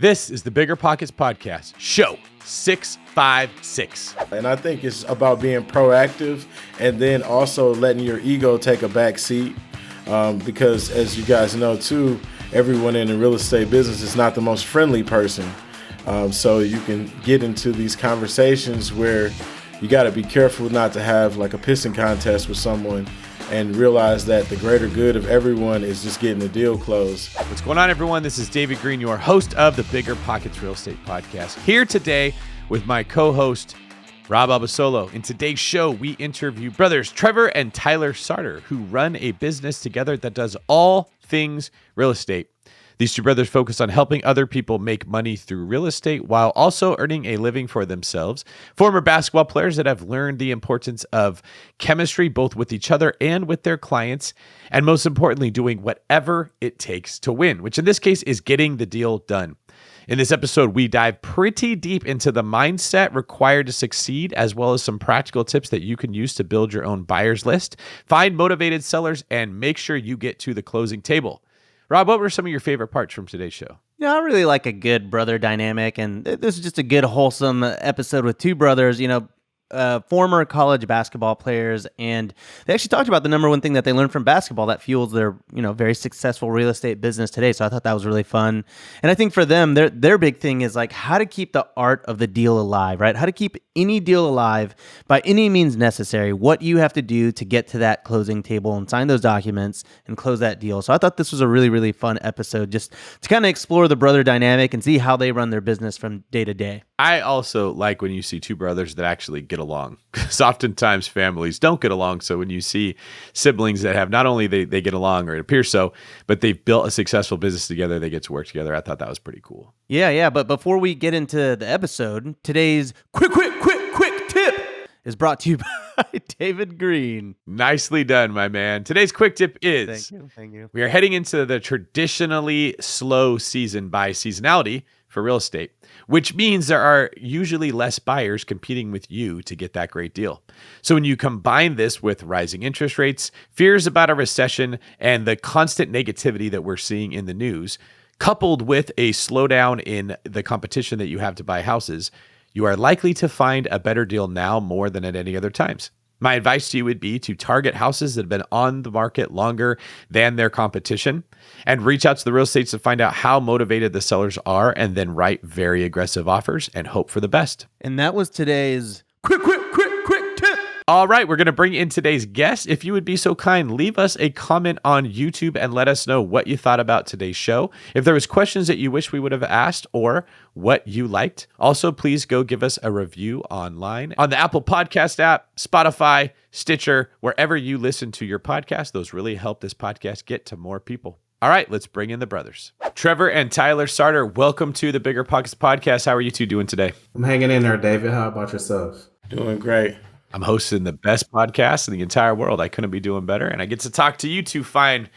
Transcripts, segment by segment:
This is the BiggerPockets podcast, show 656. And I think it's about being proactive and then also letting your ego take a back seat because as you guys know too, everyone in the real estate business is not the most friendly person. So you can get into these conversations where you got to be careful not to have like a pissing contest with someone and realize that the greater good of everyone is just getting the deal closed. What's going on, everyone? This is David Green, your host of the BiggerPockets Real Estate Podcast, here today with my co-host, Rob Abasolo. In today's show, we interview brothers Trevor and Tyler Sarter, who run a business together that does all things real estate. These two brothers focus on helping other people make money through real estate while also earning a living for themselves. Former basketball players that have learned the importance of chemistry, both with each other and with their clients, and most importantly, doing whatever it takes to win, which in this case is getting the deal done. In this episode, we dive pretty deep into the mindset required to succeed, as well as some practical tips that you can use to build your own buyers list, find motivated sellers, and make sure you get to the closing table. Rob, what were some of your favorite parts from today's show? Yeah, I really like a good brother dynamic, and this is just a good, wholesome episode with two brothers, former college basketball players, and they actually talked about the number one thing that they learned from basketball that fuels their, very successful real estate business today. So I thought that was really fun. And I think for them, their big thing is like how to keep the art of the deal alive, right? How to keep any deal alive by any means necessary, what you have to do to get to that closing table and sign those documents and close that deal. So I thought this was a really, really fun episode just to kind of explore the brother dynamic and see how they run their business from day to day. I also like when you see two brothers that actually get along, because oftentimes families don't get along. So when you see siblings that have not only they get along, or it appears so, but they've built a successful business together, they get to work together. I thought that was pretty cool. Yeah. But before we get into the episode, today's quick tip is brought to you by David Green. Nicely done, my man. Today's quick tip is, Thank you. We are heading into the traditionally slow season by seasonality for real estate, which means there are usually less buyers competing with you to get that great deal. So when you combine this with rising interest rates, fears about a recession, and the constant negativity that we're seeing in the news, coupled with a slowdown in the competition that you have to buy houses, you are likely to find a better deal now more than at any other times. My advice to you would be to target houses that have been on the market longer than their competition and reach out to the real estates to find out how motivated the sellers are and then write very aggressive offers and hope for the best. And that was today's quick tip. All right, we're going to bring in today's guest. If you would be so kind, leave us a comment on YouTube and let us know what you thought about today's show. If there was questions that you wish we would have asked or what you liked, also please go give us a review online on the Apple Podcast app, Spotify, Stitcher, wherever you listen to your podcast. Those really help this podcast get to more people. All right, let's bring in the brothers. Trevor and Tyler Sarter, welcome to the BiggerPockets podcast. How are you two doing today? I'm hanging in there, David. How about yourself? Doing great. I'm hosting the best podcast in the entire world. I couldn't be doing better. And I get to talk to you two fine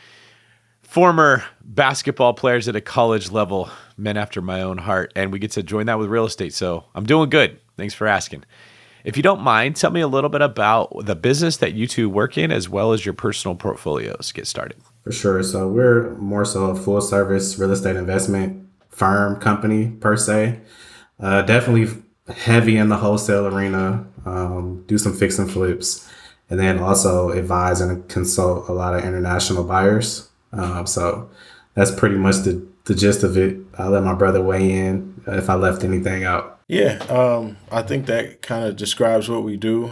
former basketball players at a college level, men after my own heart. And we get to join that with real estate. So I'm doing good. Thanks for asking. If you don't mind, tell me a little bit about the business that you two work in, as well as your personal portfolios. Get started. For sure. So we're more so a full service real estate investment firm company per se. Definitely heavy in the wholesale arena, do some fix and flips, and then also advise and consult a lot of international buyers. So that's pretty much the gist of it. I'll let my brother weigh in if I left anything out. Yeah, I think that kind of describes what we do.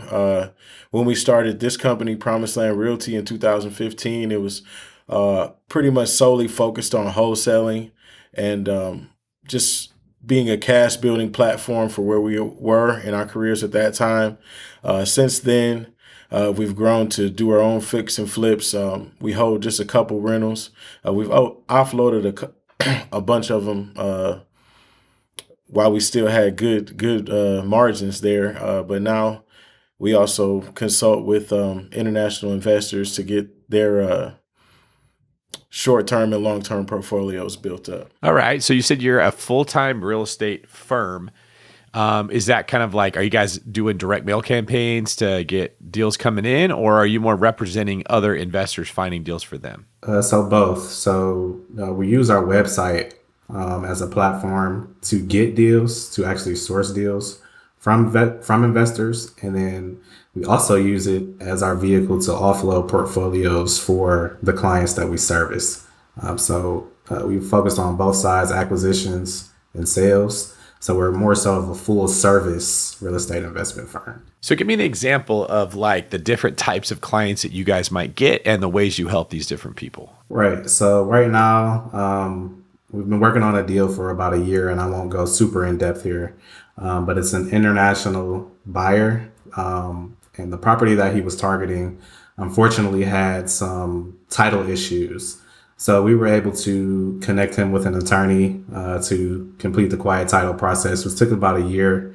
When we started this company, Promised Land Realty, in 2015, it was pretty much solely focused on wholesaling and just being a cash building platform for where we were in our careers at that time. Since then, we've grown to do our own fix and flips. We hold just a couple rentals. We've offloaded a bunch of them while we still had good margins there. But now we also consult with international investors to get their short-term and long-term portfolios built up. All right. So you said you're a full-time real estate firm. Is that kind of like, are you guys doing direct mail campaigns to get deals coming in, or are you more representing other investors finding deals for them? So both. So we use our website as a platform to get deals, to actually source deals from investors, and then we also use it as our vehicle to offload portfolios for the clients that we service. We focus on both sides, acquisitions and sales. So we're more so of a full service real estate investment firm. So give me an example of like the different types of clients that you guys might get and the ways you help these different people. Right. So right now, we've been working on a deal for about a year, and I won't go super in depth here, but it's an international buyer. And the property that he was targeting, unfortunately, had some title issues. So we were able to connect him with an attorney to complete the quiet title process, which took about a year.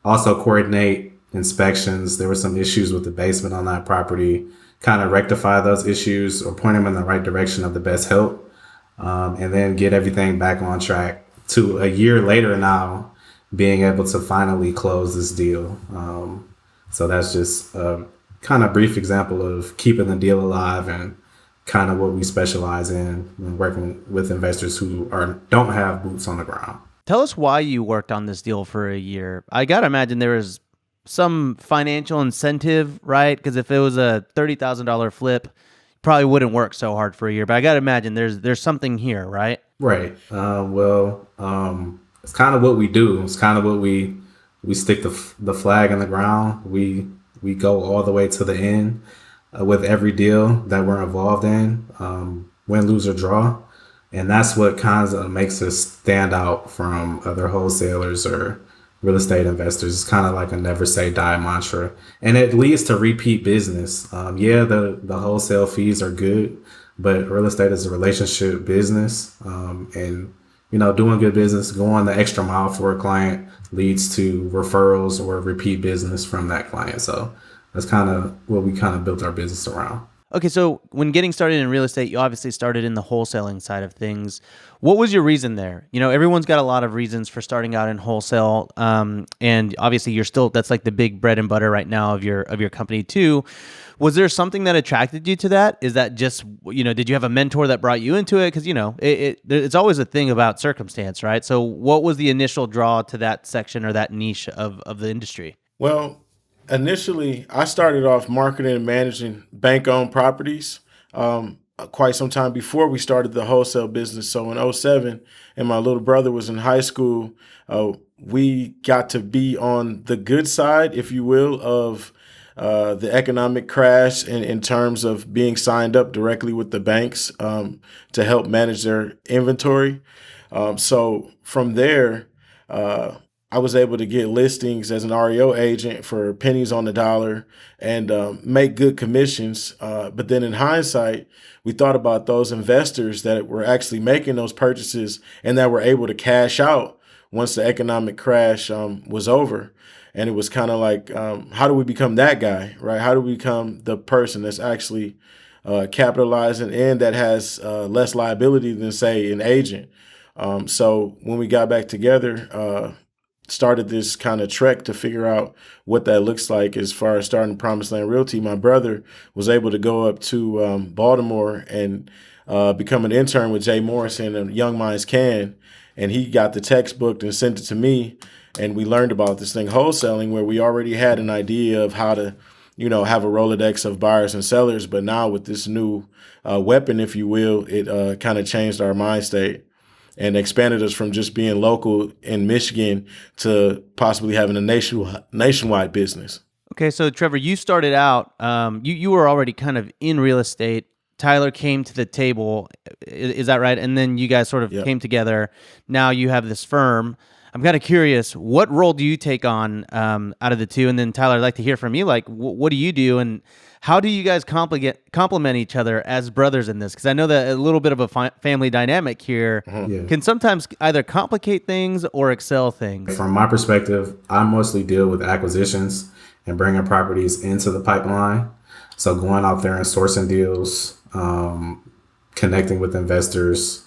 Also coordinate inspections. There were some issues with the basement on that property, kind of rectify those issues or point them in the right direction of the best help, and then get everything back on track to a year later now, being able to finally close this deal. So that's just a kind of brief example of keeping the deal alive and kind of what we specialize in when working with investors who don't have boots on the ground. Tell us why you worked on this deal for a year. I got to imagine there was some financial incentive, right? Because if it was a $30,000 flip, probably wouldn't work so hard for a year. But I got to imagine there's something here, right? Right. It's kind of what we do. It's kind of what we stick the flag in the ground. We go all the way to the end with every deal that we're involved in, win, lose, or draw. And that's what kind of makes us stand out from other wholesalers or real estate investors. It's kind of like a never say die mantra. And it leads to repeat business. The wholesale fees are good, but real estate is a relationship business. And doing good business, going the extra mile for a client leads to referrals or repeat business from that client. So that's kind of what we kind of built our business around. Okay, so when getting started in real estate, you obviously started in the wholesaling side of things. What was your reason there? Everyone's got a lot of reasons for starting out in wholesale, and obviously that's like the big bread and butter right now of your company too. Was there something that attracted you to that? Is that just did you have a mentor that brought you into it? Because it's always a thing about circumstance, right? So what was the initial draw to that section or that niche of the industry? Well, initially, I started off marketing and managing bank-owned properties quite some time before we started the wholesale business. So in 2007, and my little brother was in high school, we got to be on the good side, if you will, of the economic crash in terms of being signed up directly with the banks to help manage their inventory. So from there, I was able to get listings as an REO agent for pennies on the dollar and make good commissions. But then in hindsight, we thought about those investors that were actually making those purchases and that were able to cash out once the economic crash was over. And it was kind of like, how do we become that guy, right? How do we become the person that's actually capitalizing and that has less liability than, say, an agent? So when we got back together, started this kind of trek to figure out what that looks like as far as starting Promised Land Realty, my brother was able to go up to Baltimore and become an intern with Jay Morrison and Young Minds Can. And he got the textbook and sent it to me. And we learned about this thing, wholesaling, where we already had an idea of how to, have a Rolodex of buyers and sellers. But now with this new weapon, if you will, it kind of changed our mind state and expanded us from just being local in Michigan to possibly having a nationwide business. Okay, so Trevor, you started out, you were already kind of in real estate. Tyler came to the table, is that right? And then you guys sort of came together. Now you have this firm. I'm kind of curious, what role do you take on out of the two? And then Tyler, I'd like to hear from you. Like, what do you do, and how do you guys complement each other as brothers in this? Because I know that a little bit of a family dynamic here can sometimes either complicate things or excel things. From my perspective, I mostly deal with acquisitions and bringing properties into the pipeline. So going out there and sourcing deals, connecting with investors,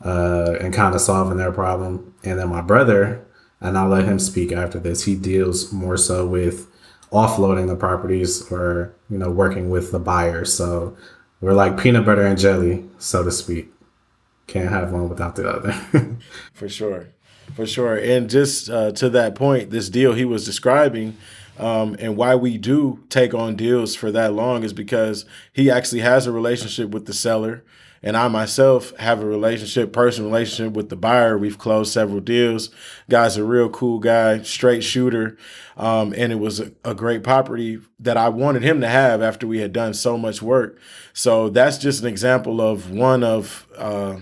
and kind of solving their problem. And then my brother, and I'll let him speak after this, he deals more so with offloading the properties or, working with the buyers. So we're like peanut butter and jelly, so to speak. can't have one without the other. For sure. For sure. And just to that point, this deal he was describing, and why we do take on deals for that long is because he actually has a relationship with the seller. And I myself have a personal relationship with the buyer. We've closed several deals. Guy's a real cool guy, straight shooter. And it was a great property that I wanted him to have after we had done so much work. So that's just an example of one of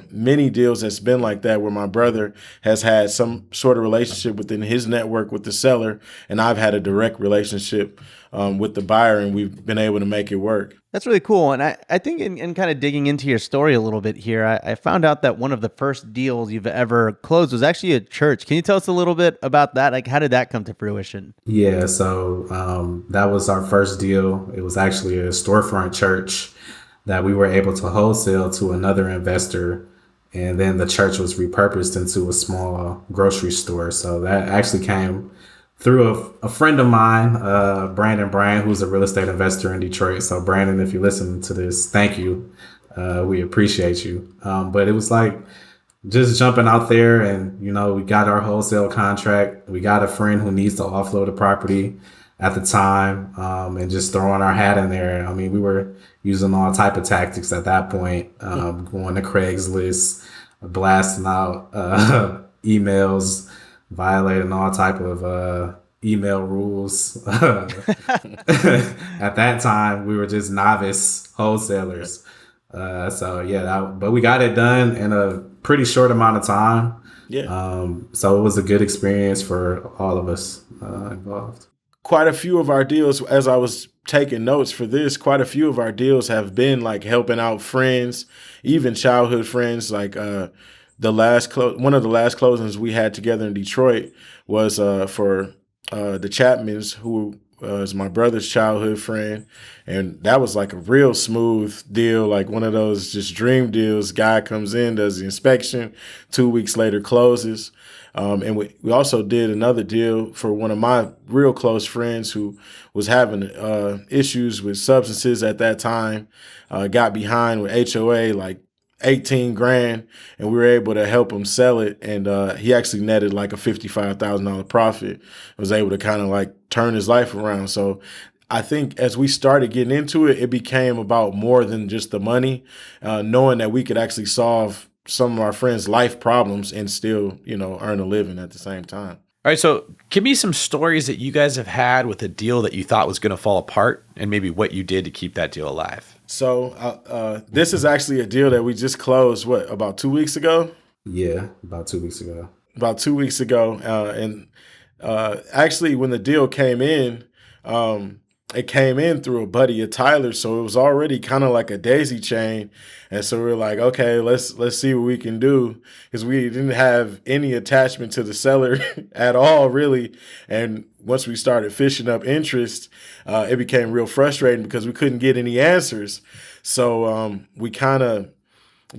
many deals that's been like that, where my brother has had some sort of relationship within his network with the seller, and I've had a direct relationship with the buyer, and we've been able to make it work. That's really cool. And I think in kind of digging into your story a little bit here, I found out that one of the first deals you've ever closed was actually a church. Can you tell us a little bit about that? Like, how did that come to fruition? Yeah, so that was our first deal. It was actually a storefront church that we were able to wholesale to another investor. And then the church was repurposed into a small grocery store. So that actually came through a friend of mine, Brandon Bryan, who's a real estate investor in Detroit. So Brandon, if you listen to this, thank you. We appreciate you. But it was like just jumping out there, and, we got our wholesale contract. We got a friend who needs to offload a property at the time, and just throwing our hat in there. I mean, we were using all type of tactics at that point, going to Craigslist, blasting out emails, violating all type of email rules. At that time, we were just novice wholesalers. But we got it done in a pretty short amount of time. Yeah. So it was a good experience for all of us involved. Quite a few of our deals, as I was taking notes for this, quite a few of our deals have been like helping out friends, even childhood friends. Like one of the last closings we had together in Detroit was for the Chapmans, who was my brother's childhood friend. And that was like a real smooth deal, like one of those just dream deals. Guy comes in, does the inspection, 2 weeks later closes. And we also did another deal for one of my real close friends who was having issues with substances at that time, got behind with HOA, like 18 grand, and we were able to help him sell it. And he actually netted like a $55,000 profit, was able to kind of like turn his life around. So I think as we started getting into it, it became about more than just the money, knowing that we could actually solve some of our friends' life problems and still, earn a living at the same time. All right, so give me some stories that you guys have had with a deal that you thought was going to fall apart, and maybe what you did to keep that deal alive. So this is actually a deal that we just closed, about 2 weeks ago? Yeah, about 2 weeks ago. About 2 weeks ago. And actually, when the deal came in, it came in through a buddy of Tyler, so it was already kind of like a daisy chain. And so we were like, okay, let's see what we can do, because we didn't have any attachment to the seller at all, really. And once we started fishing up interest, it became real frustrating because we couldn't get any answers. So we kind of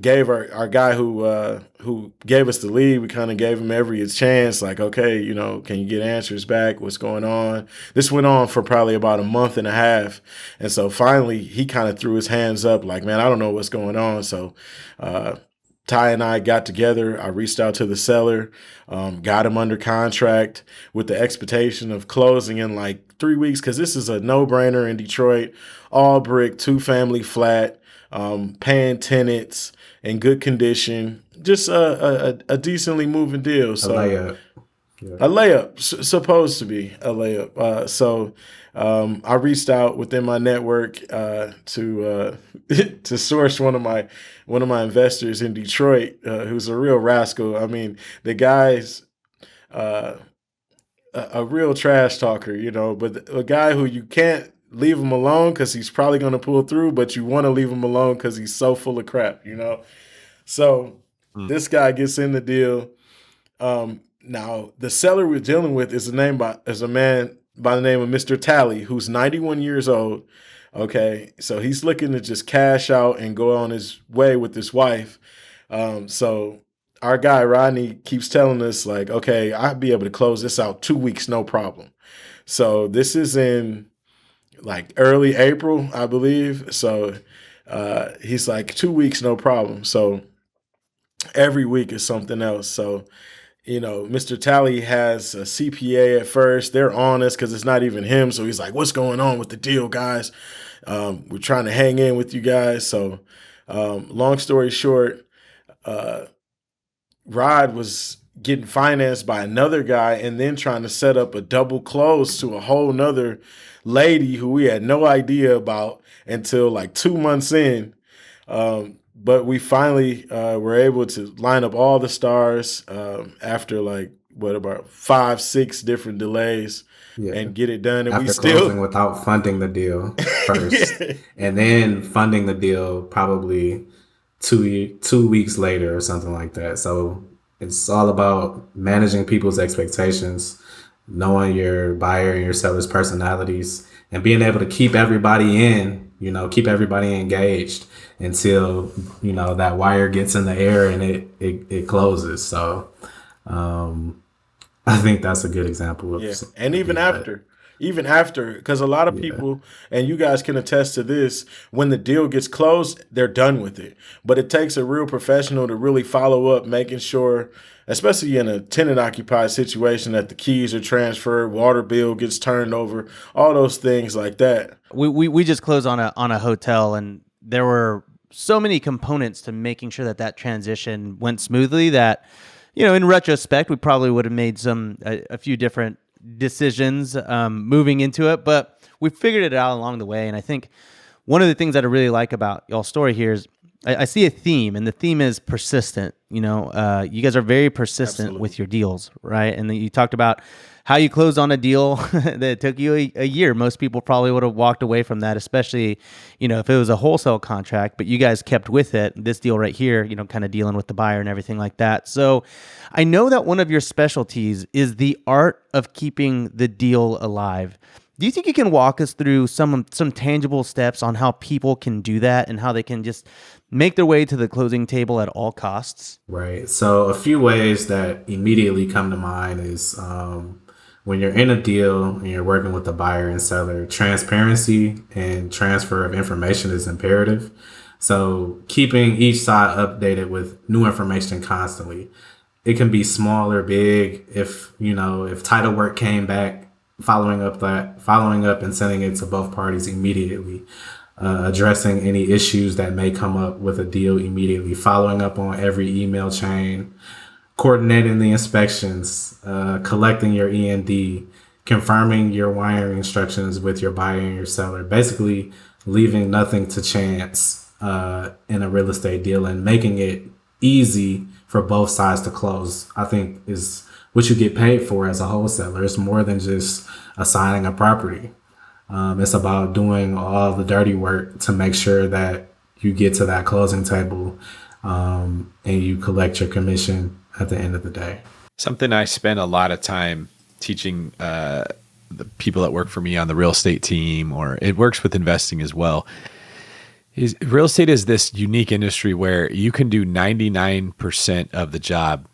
gave our guy who gave us the lead, we kind of gave him every chance, like, okay, can you get answers back? What's going on? This went on for probably about a month and a half. And so finally he kind of threw his hands up like, man, I don't know what's going on. So Ty and I got together. I reached out to the seller, got him under contract with the expectation of closing in like 3 weeks, because this is a no-brainer in Detroit, all brick, 2-family flat, paying tenants, in good condition, just a decently moving deal. So a layup. Yeah. A layup, supposed to be a layup. So I reached out within my network to source one of my investors in Detroit, who's a real rascal. I mean, the guy's a real trash talker, but a guy who you can't leave him alone because he's probably going to pull through, but you want to leave him alone because he's so full of crap, So this guy gets in the deal. Now, the seller we're dealing with is a man by the name of Mr. Talley, who's 91 years old. Okay, so he's looking to just cash out and go on his way with his wife. So our guy, Rodney, keeps telling us, like, okay, I'll be able to close this out 2 weeks, no problem. So this is in like early April, I believe. So he's like, 2 weeks, no problem. So every week is something else. So, Mr. Tally has a CPA at first. They're honest because it's not even him. So he's like, what's going on with the deal, guys? We're trying to hang in with you guys. So long story short, Rod was getting financed by another guy and then trying to set up a double close to a whole nother lady who we had no idea about until like 2 months in. But we finally were able to line up all the stars after about 5-6 different delays and get it done. And after we still closing without funding the deal first, and then funding the deal probably 2 weeks later or something like that. So it's all about managing people's expectations, knowing your buyer and your seller's personalities, and being able to keep everybody keep everybody engaged until, that wire gets in the air and it closes. So I think that's a good example of and even after, because a lot of people, and you guys can attest to this, when the deal gets closed, they're done with it. But it takes a real professional to really follow up, making sure, especially in a tenant-occupied situation, that the keys are transferred, water bill gets turned over, all those things like that. We just closed on a hotel, and there were so many components to making sure that transition went smoothly that, in retrospect, we probably would have made a few different decisions moving into it, but we figured it out along the way. And I think one of the things that I really like about y'all's story here is I see a theme, and the theme is persistent. You guys are very persistent with your deals, right? And then you talked about how you closed on a deal that took you a year. Most people probably would have walked away from that, especially, if it was a wholesale contract, but you guys kept with it. This deal right here, kind of dealing with the buyer and everything like that. So I know that one of your specialties is the art of keeping the deal alive. Do you think you can walk us through some tangible steps on how people can do that and how they can just make their way to the closing table at all costs? Right. So a few ways that immediately come to mind is when you're in a deal and you're working with the buyer and seller, transparency and transfer of information is imperative. So keeping each side updated with new information constantly. It can be small or big. If title work came back, following up and sending it to both parties immediately, addressing any issues that may come up with a deal immediately, following up on every email chain, coordinating the inspections, collecting your E&D, confirming your wiring instructions with your buyer and your seller, basically leaving nothing to chance in a real estate deal and making it easy for both sides to close, I think is what you get paid for as a wholesaler. It's more than just assigning a property. It's about doing all the dirty work to make sure that you get to that closing table and you collect your commission at the end of the day. Something I spend a lot of time teaching the people that work for me on the real estate team, or it works with investing as well, is real estate is this unique industry where you can do 99% of the job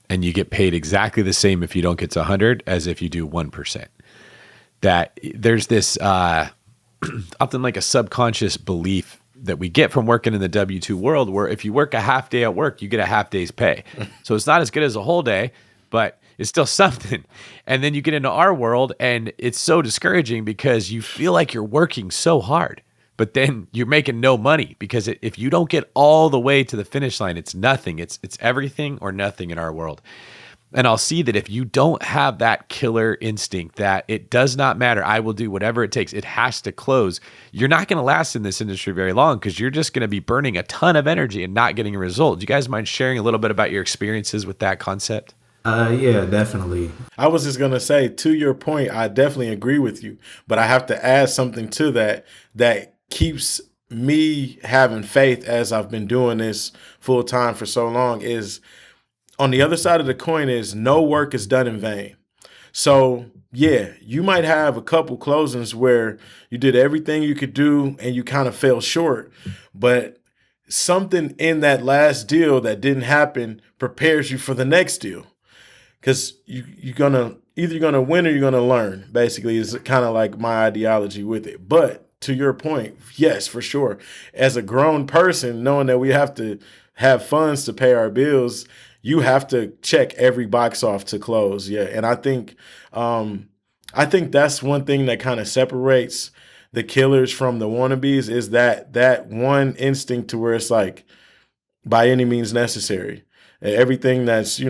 and you get paid exactly the same if you don't get to 100 as if you do 1%. That there's this often like a subconscious belief that we get from working in the W-2 world, where if you work a half day at work, you get a half day's pay. So it's not as good as a whole day, but it's still something. And then you get into our world and it's so discouraging because you feel like you're working so hard, but then you're making no money because if you don't get all the way to the finish line, it's nothing. It's everything or nothing in our world. And I'll see that if you don't have that killer instinct that it does not matter, I will do whatever it takes, it has to close, you're not going to last in this industry very long because you're just going to be burning a ton of energy and not getting a result. Do you guys mind sharing a little bit about your experiences with that concept? Yeah, definitely. I was just going to say, to your point, I definitely agree with you, but I have to add something to that keeps me having faith as I've been doing this full time for so long is, on the other side of the coin is no work is done in vain. So yeah, you might have a couple closings where you did everything you could do and you kind of fell short, but something in that last deal that didn't happen prepares you for the next deal. Because you're gonna win or you're gonna learn, basically, is kind of like my ideology with it. But to your point, yes, for sure. As a grown person, knowing that we have to have funds to pay our bills, you have to check every box off to close. Yeah. And I think that's one thing that kind of separates the killers from the wannabes, is that one instinct to where it's like, by any means necessary. Everything that's,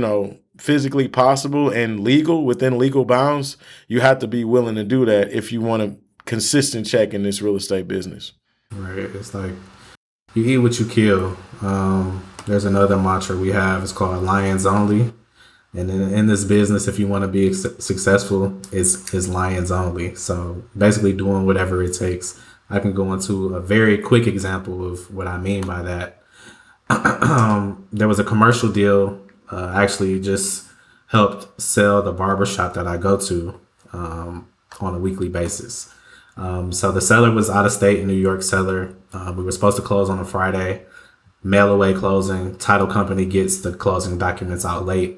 physically possible and legal, within legal bounds, you have to be willing to do that if you want a consistent check in this real estate business. Right. It's like you eat what you kill. There's another mantra we have. It's called lions only. And in this business, if you want to be successful, it's lions only. So basically doing whatever it takes. I can go into a very quick example of what I mean by that. There was a commercial deal, actually just helped sell the barbershop that I go to on a weekly basis. So the seller was out of state, in New York seller. We were supposed to close on a Friday, mail away closing. Title company gets the closing documents out late.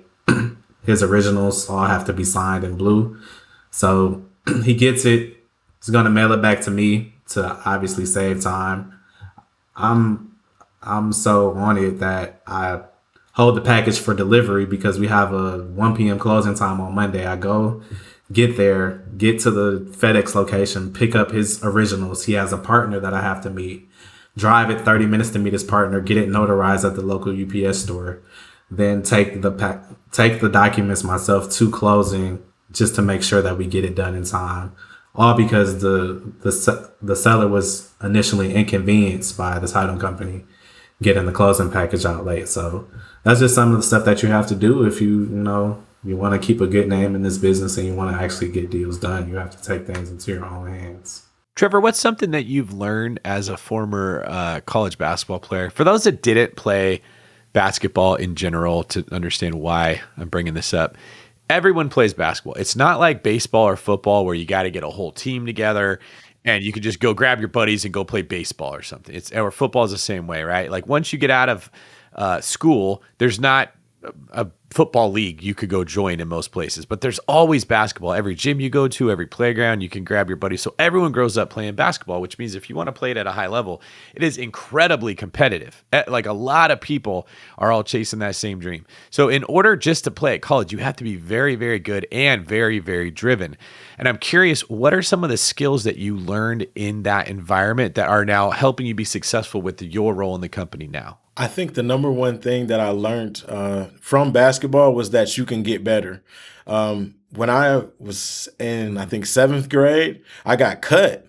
His originals all have to be signed in blue. So he gets it. He's going to mail it back to me to obviously save time. I'm so on it that I hold the package for delivery because we have a 1 p.m. closing time on Monday. I go, get there, get to the FedEx location, pick up his originals. He has a partner that I have to meet. Drive it 30 minutes to meet his partner, get it notarized at the local UPS store. Then take the documents myself to closing just to make sure that we get it done in time. All because the seller was initially inconvenienced by the title company getting the closing package out late. So that's just some of the stuff that you have to do if you want to keep a good name in this business and you want to actually get deals done. You have to take things into your own hands. Trevor, what's something that you've learned as a former college basketball player? For those that didn't play basketball in general, to understand why I'm bringing this up, everyone plays basketball. It's not like baseball or football where you got to get a whole team together and you could just go grab your buddies and go play baseball or something. Or football is the same way, right? Like once you get out of school, there's not a football league you could go join in most places, but there's always basketball. Every gym you go to, every playground, you can grab your buddies. So everyone grows up playing basketball, which means if you want to play it at a high level, it is incredibly competitive. Like a lot of people are all chasing that same dream. So in order just to play at college, you have to be very, very good and very, very driven. And I'm curious, what are some of the skills that you learned in that environment that are now helping you be successful with your role in the company now? I think the number one thing that I learned from basketball was that you can get better. When I was in, I think, 7th grade, I got cut.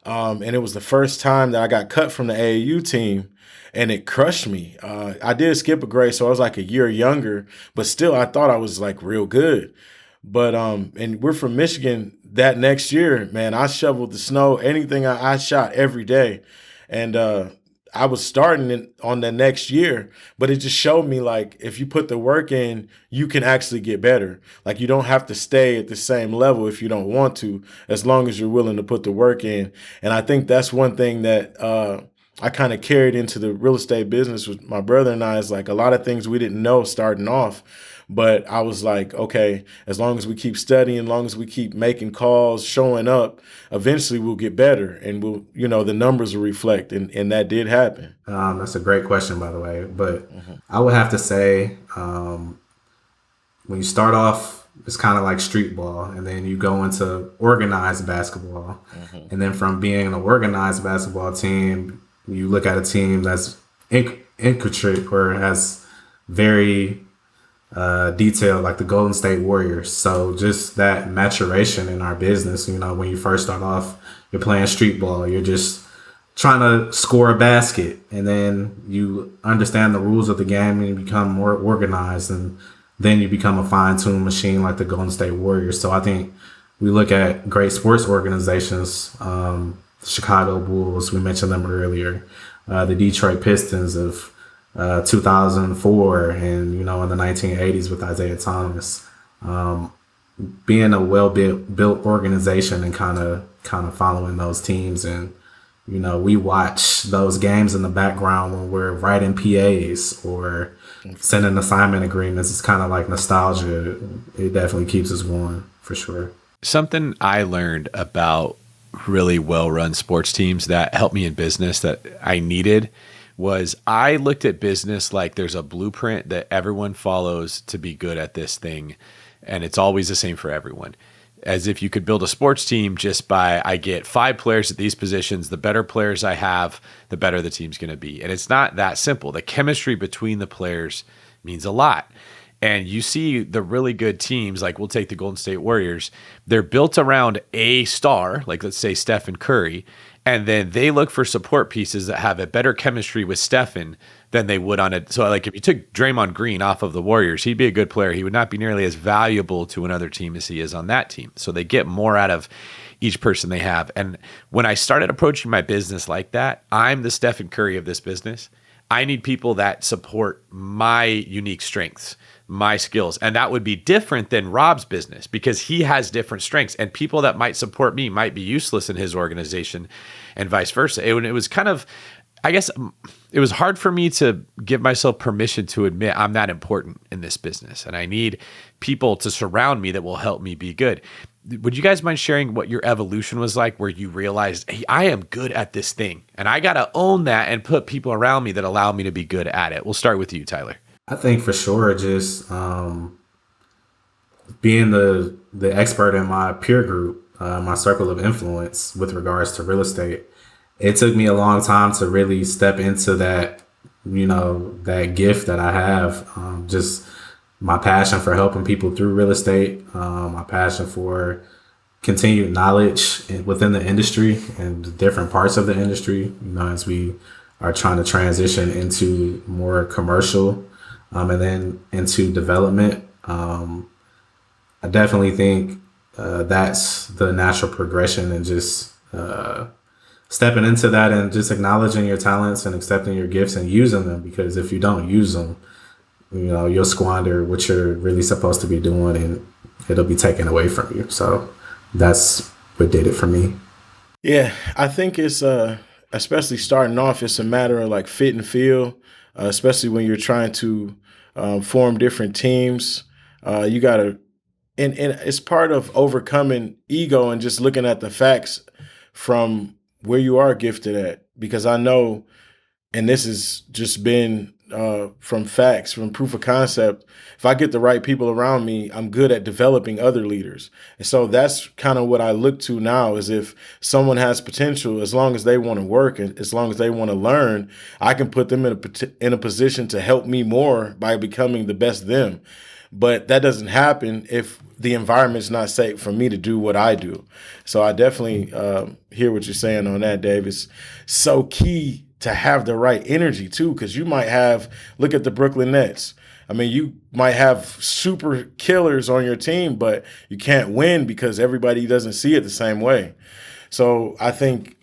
And it was the first time that I got cut from the AAU team, and it crushed me. I did skip a grade, so I was like a year younger, but still I thought I was like real good. But and we're from Michigan. That next year, man, I shoveled the snow. Anything I shot every day. And I was starting it on the next year, but it just showed me like if you put the work in, you can actually get better. Like you don't have to stay at the same level if you don't want to, as long as you're willing to put the work in. And I think that's one thing that I kind of carried into the real estate business with my brother and I, is like a lot of things we didn't know starting off. But I was like, okay, as long as we keep studying, as long as we keep making calls, showing up, eventually we'll get better and we'll, the numbers will reflect. And that did happen. That's a great question, by the way. But I would have to say when you start off, it's kind of like street ball, and then you go into organized basketball. And then from being an organized basketball team, you look at a team that's intricate or has very detail, like the Golden State Warriors. So just that maturation in our business, when you first start off, you're playing street ball, you're just trying to score a basket, and then you understand the rules of the game and you become more organized, and then you become a fine-tuned machine like the Golden State Warriors. So I think we look at great sports organizations, the Chicago Bulls, we mentioned them earlier, the Detroit Pistons of 2004, and in the 1980s with Isaiah Thomas, being a well-built organization and kind of following those teams. And we watch those games in the background when we're writing PAs or sending assignment agreements. It's kind of like nostalgia. It definitely keeps us going, for sure. Something I learned about really well-run sports teams that helped me in business that I needed was I looked at business like there's a blueprint that everyone follows to be good at this thing, and it's always the same for everyone. As if you could build a sports team just by, I get 5 players at these positions, the better players I have, the better the team's going to be. And it's not that simple. The chemistry between the players means a lot. And you see the really good teams, like we'll take the Golden State Warriors, they're built around a star, like let's say Stephen Curry, and then they look for support pieces that have a better chemistry with Stephen than they would on it. So like if you took Draymond Green off of the Warriors, he'd be a good player. He would not be nearly as valuable to another team as he is on that team. So they get more out of each person they have. And when I started approaching my business like that, I'm the Stephen Curry of this business. I need people that support my unique strengths, my skills. And that would be different than Rob's business because he has different strengths, and people that might support me might be useless in his organization and vice versa. It was kind of, I guess it was hard for me to give myself permission to admit I'm not important in this business, and I need people to surround me that will help me be good. Would you guys mind sharing what your evolution was like, where you realized, hey, I am good at this thing and I got to own that and put people around me that allow me to be good at it? We'll start with you, Tyler. I think for sure, just being the expert in my peer group, my circle of influence with regards to real estate, it took me a long time to really step into that, that gift that I have, just my passion for helping people through real estate, my passion for continued knowledge within the industry and different parts of the industry, as we are trying to transition into more commercial and then into development. I definitely think that's the natural progression, and just stepping into that and just acknowledging your talents and accepting your gifts and using them, because if you don't use them, you'll squander what you're really supposed to be doing and it'll be taken away from you. So that's what did it for me. Yeah, I think it's especially starting off, it's a matter of like fit and feel, especially when you're trying to form different teams. You got to, and it's part of overcoming ego and just looking at the facts from where you are gifted at. Because I know, and this has just been from facts, from proof of concept, if I get the right people around me, I'm good at developing other leaders. And so that's kind of what I look to now, is if someone has potential, as long as they want to work and as long as they want to learn, I can put them in a position to help me more by becoming the best them. But that doesn't happen if the environment's not safe for me to do what I do. So I definitely hear what you're saying on that, Dave. It's so key to have the right energy too, because you might have, look at the Brooklyn Nets. I mean, you might have super killers on your team, but you can't win because everybody doesn't see it the same way. So I think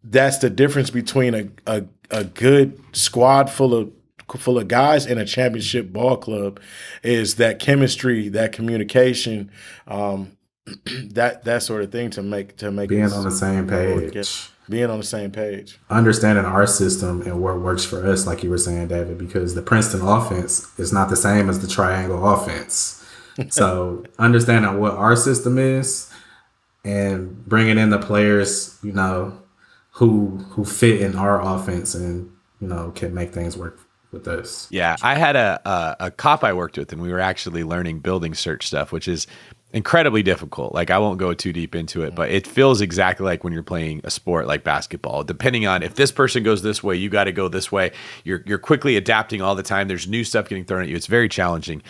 that's the difference between a good squad full of guys and a championship ball club, is that chemistry, that communication, that sort of thing to make being on the same page. Being on the same page. Understanding our system and what works for us, like you were saying, David, because the Princeton offense is not the same as the triangle offense. So understanding what our system is and bringing in the players, who fit in our offense and, can make things work with us. Yeah, I had a cop I worked with, and we were actually learning building search stuff, which is incredibly difficult. Like, I won't go too deep into it, but it feels exactly like when you're playing a sport like basketball. Depending on if this person goes this way, you got to go this way. You're quickly adapting all the time. There's new stuff getting thrown at you. It's very challenging.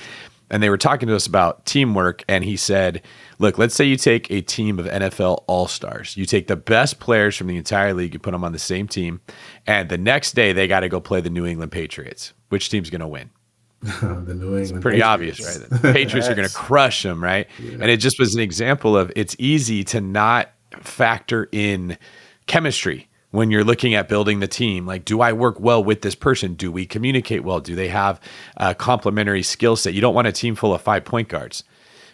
And they were talking to us about teamwork, and he said, look, let's say you take a team of NFL all-stars. You take the best players from the entire league, you put them on the same team, and the next day they got to go play the New England Patriots. Which team's going to win? The New England. It's pretty obvious, right? The Patriots are going to crush them, right? Yeah. And it just was an example of, it's easy to not factor in chemistry when you're looking at building the team. Like, do I work well with this person? Do we communicate well? Do they have a complementary skill set? You don't want a team full of 5 point guards.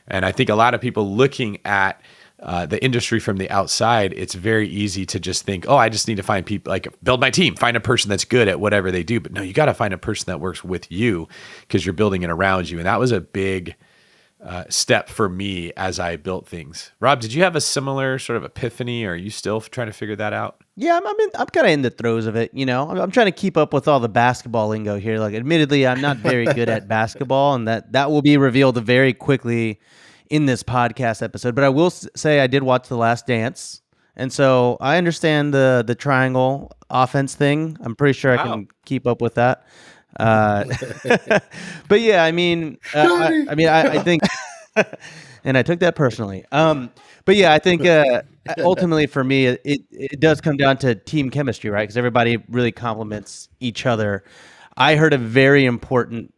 And I think a lot of people looking at the industry from the outside, it's very easy to just think, oh, I just need to find people, like build my team, find a person that's good at whatever they do. But no, you got to find a person that works with you because you're building it around you. And that was a big step for me as I built things. Rob, did you have a similar sort of epiphany, or are you still trying to figure that out? Yeah, I'm kind of in the throes of it. I'm trying to keep up with all the basketball lingo here. Like, admittedly, I'm not very good at basketball, and that will be revealed very quickly in this podcast episode. But I will say I did watch The Last Dance, and so I understand the triangle offense thing. I'm pretty sure I can keep up with that. But yeah, I think, and I took that personally. But yeah, I think ultimately for me, it does come down to team chemistry, right? Because everybody really complements each other. I heard a very important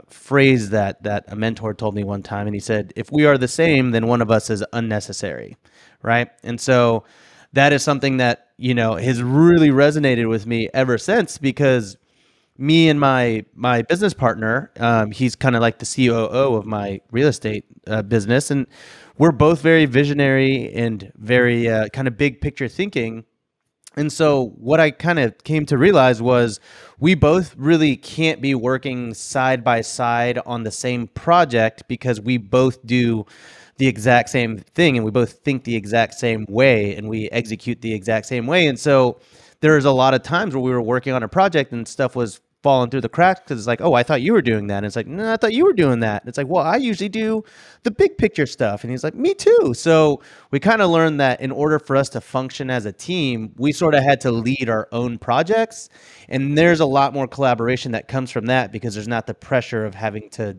phrase that a mentor told me one time, and he said, "If we are the same, then one of us is unnecessary," right? And so that is something that has really resonated with me ever since, because me and my business partner, he's kind of like the COO of my real estate business, and we're both very visionary and very kind of big picture thinking. And so what I kind of came to realize was we both really can't be working side by side on the same project, because we both do the exact same thing and we both think the exact same way and we execute the exact same way. And so there's a lot of times where we were working on a project and stuff was falling through the cracks, because it's like, oh, I thought you were doing that. And it's like, no, I thought you were doing that. And it's like, well, I usually do the big picture stuff. And he's like, me too. So we kind of learned that in order for us to function as a team, we sort of had to lead our own projects. And there's a lot more collaboration that comes from that, because there's not the pressure of having to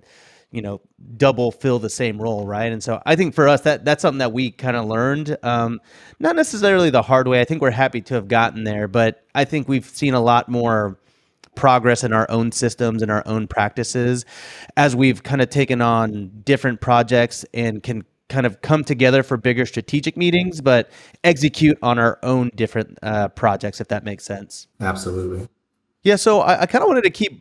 double fill the same role, right? And so I think for us, that's something that we kind of learned, not necessarily the hard way. I think we're happy to have gotten there, but I think we've seen a lot more progress in our own systems and our own practices as we've kind of taken on different projects and can kind of come together for bigger strategic meetings, but execute on our own different projects, if that makes sense. Absolutely. Yeah, so I kind of wanted to keep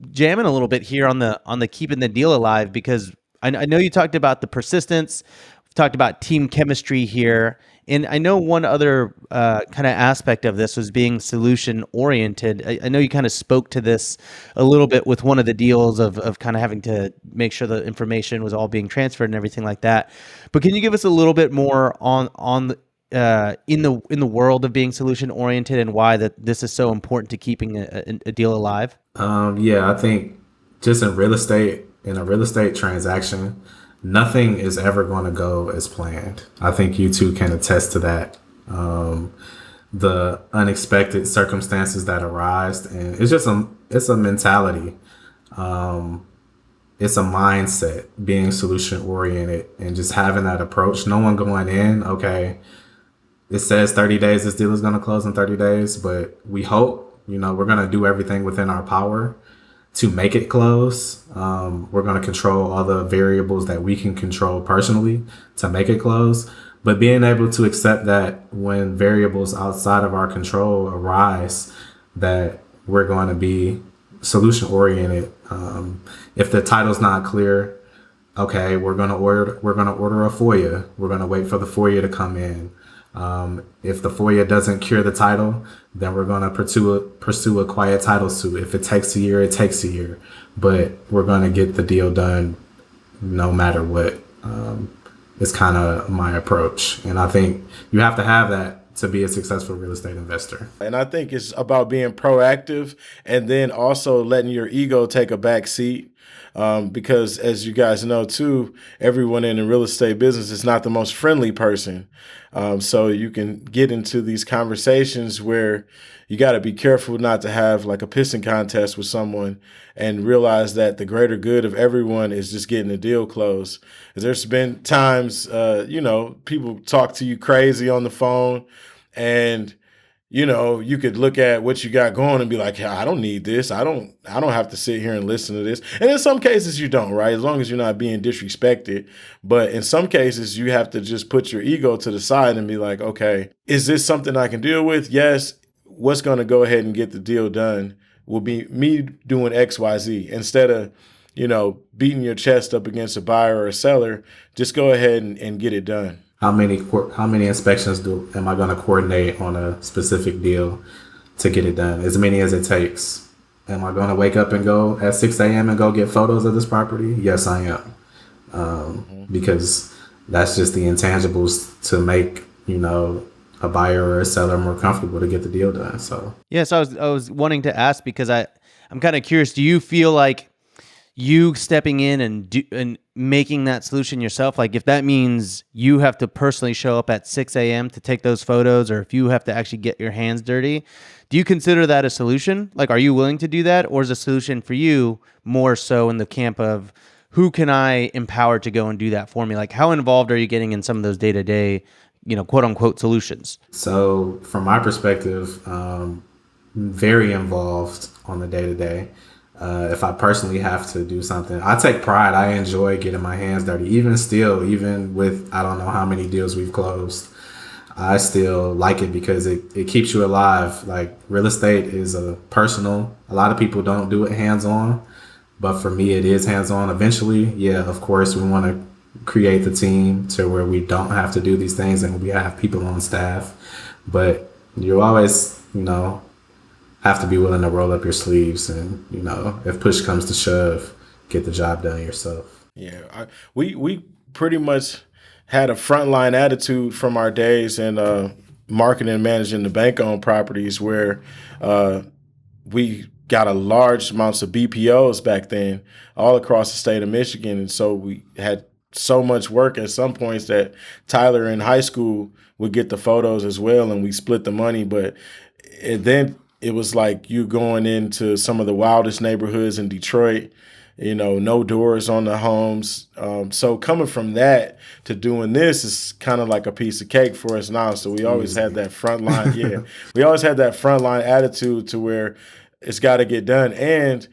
jamming a little bit here on the keeping the deal alive, because I know you talked about the persistence, we've talked about team chemistry here, and I know one other kind of aspect of this was being solution oriented. I know you kind of spoke to this a little bit with one of the deals of kind of having to make sure the information was all being transferred and everything like that. But can you give us a little bit more on in the world of being solution oriented and why that this is so important to keeping a deal alive? Yeah, I think just in a real estate transaction, nothing is ever going to go as planned. I think you two can attest to that. The unexpected circumstances that arise, and it's a mentality. It's a mindset, being solution oriented and just having that approach. No one going in, okay, it says 30 days, this deal is going to close in 30 days, but we hope, we're going to do everything within our power to make it close. We're going to control all the variables that we can control personally to make it close. But being able to accept that when variables outside of our control arise, that we're going to be solution oriented. If the title's not clear, okay, we're going to order a FOIA. We're going to wait for the FOIA to come in. If the FOIA doesn't cure the title, then we're going to pursue a quiet title suit. If it takes a year, it takes a year. But we're going to get the deal done no matter what. It's kind of my approach. And I think you have to have that to be a successful real estate investor. And I think it's about being proactive and then also letting your ego take a back seat. Because as you guys know, too, everyone in the real estate business is not the most friendly person. So you can get into these conversations where you got to be careful not to have like a pissing contest with someone and realize that the greater good of everyone is just getting the deal closed. There's been times, people talk to you crazy on the phone and you could look at what you got going and be like, hey, I don't need this. I don't have to sit here and listen to this. And in some cases you don't, right? As long as you're not being disrespected. But in some cases you have to just put your ego to the side and be like, okay, is this something I can deal with? Yes. What's going to go ahead and get the deal done will be me doing X, Y, Z. Instead of, beating your chest up against a buyer or a seller, just go ahead and get it done. How many inspections am I going to coordinate on a specific deal to get it done? As many as it takes. Am I going to wake up and go at 6 a.m. and go get photos of this property? Yes, I am. because that's just the intangibles to make, a buyer or a seller more comfortable to get the deal done. So yes, I was wanting to ask because I'm kind of curious. Do you feel like you stepping in and making that solution yourself, like if that means you have to personally show up at 6 a.m. to take those photos, or if you have to actually get your hands dirty, do you consider that a solution? Like, are you willing to do that, or is a solution for you more so in the camp of who can I empower to go and do that for me? Like, how involved are you getting in some of those day-to-day, quote unquote solutions? So from my perspective, very involved on the day to day. If I personally have to do something, I take pride. I enjoy getting my hands dirty. Even with, I don't know how many deals we've closed, I still like it because it keeps you alive. Like, real estate is a lot of people don't do it hands on, but for me, it is hands on. Eventually, yeah, of course, we want to create the team to where we don't have to do these things and we have people on staff, but you always, have to be willing to roll up your sleeves and, if push comes to shove, get the job done yourself. Yeah, we pretty much had a frontline attitude from our days in marketing and managing the bank-owned properties, where we got a large amounts of BPOs back then all across the state of Michigan. And so we had so much work at some points that Tyler in high school would get the photos as well, and we split the money. But then it was like you going into some of the wildest neighborhoods in Detroit, no doors on the homes. So coming from that to doing this is kind of like a piece of cake for us now. So we always had that front line. Yeah, we always had that front line attitude to where it's got to get done. And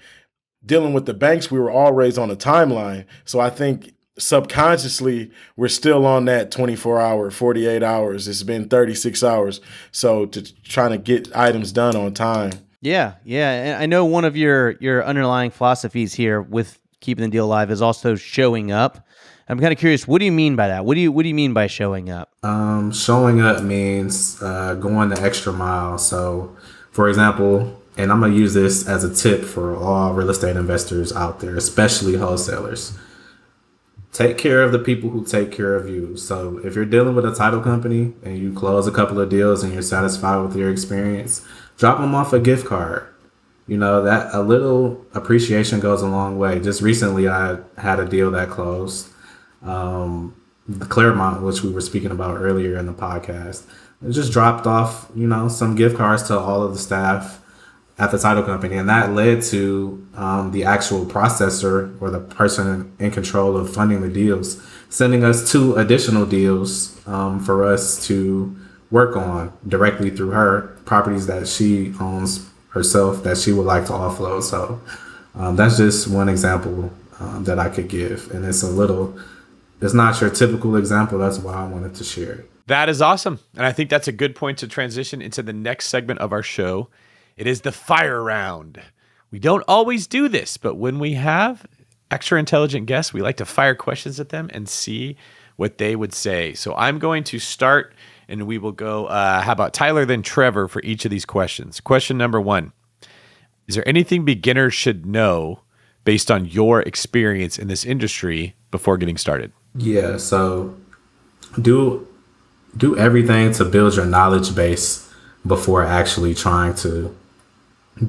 dealing with the banks, we were always on a timeline. So I think subconsciously we're still on that 24-hour, 48 hours. It's been 36 hours. So trying to get items done on time. Yeah. And I know one of your underlying philosophies here with keeping the deal alive is also showing up. I'm kind of curious, what do you mean by that? What do you mean by showing up? Showing up means going the extra mile. So, for example, and I'm going to use this as a tip for all real estate investors out there, especially wholesalers. Take care of the people who take care of you. So if you're dealing with a title company and you close a couple of deals and you're satisfied with your experience, drop them off a gift card. That a little appreciation goes a long way. Just recently, I had a deal that closed. The Claremont, which we were speaking about earlier in the podcast, it just dropped off, some gift cards to all of the staff at the title company, and that led to the actual processor or the person in control of funding the deals sending us 2 additional deals for us to work on directly through her, properties that she owns herself that she would like to offload. So that's just one example that I could give, and it's not your typical example. That's why I wanted to share it. That is awesome, and I think that's a good point to transition into the next segment of our show. It is the fire round. We don't always do this, but when we have extra intelligent guests, we like to fire questions at them and see what they would say. So I'm going to start, and we will go, how about Tyler, then Trevor for each of these questions. Question number 1, is there anything beginners should know based on your experience in this industry before getting started? Yeah, so do everything to build your knowledge base before actually trying to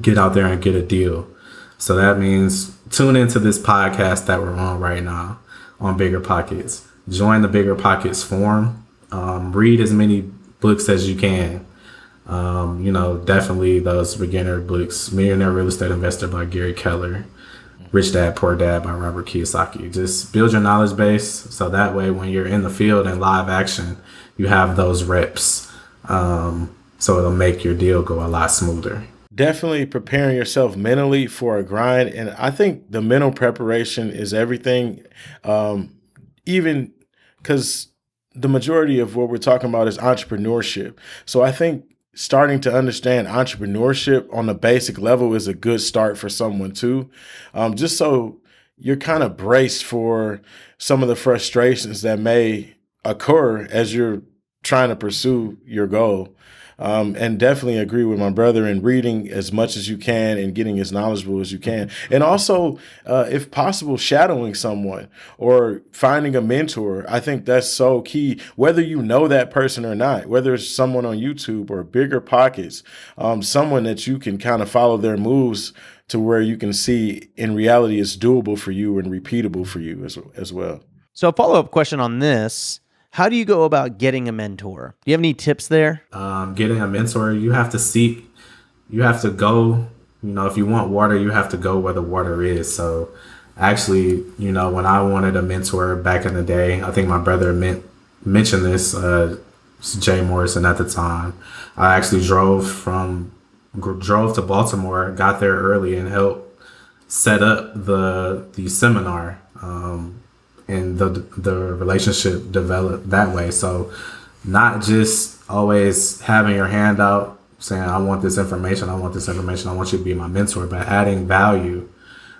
get out there and get a deal. So that means tune into this podcast that we're on right now on BiggerPockets. Join the BiggerPockets forum. Read as many books as you can. Definitely those beginner books. Millionaire Real Estate Investor by Gary Keller. Rich Dad, Poor Dad by Robert Kiyosaki. Just build your knowledge base so that way when you're in the field and live action, you have those reps. So it'll make your deal go a lot smoother. Definitely preparing yourself mentally for a grind. And I think the mental preparation is everything, even because the majority of what we're talking about is entrepreneurship. So I think starting to understand entrepreneurship on the basic level is a good start for someone too, just so you're kind of braced for some of the frustrations that may occur as you're trying to pursue your goal. And definitely agree with my brother in reading as much as you can and getting as knowledgeable as you can. And also, if possible, shadowing someone or finding a mentor. I think that's so key, whether you know that person or not, whether it's someone on YouTube or BiggerPockets, someone that you can kind of follow their moves to where you can see in reality it's doable for you and repeatable for you as well. So a follow-up question on this, how do you go about getting a mentor? Do you have any tips there? Getting a mentor, you have to go, if you want water, you have to go where the water is. So actually, when I wanted a mentor back in the day, I think my brother mentioned this, Jay Morrison at the time. I actually drove to Baltimore, got there early and helped set up the seminar. And the relationship developed that way. So not just always having your hand out saying, I want this information, I want you to be my mentor, but adding value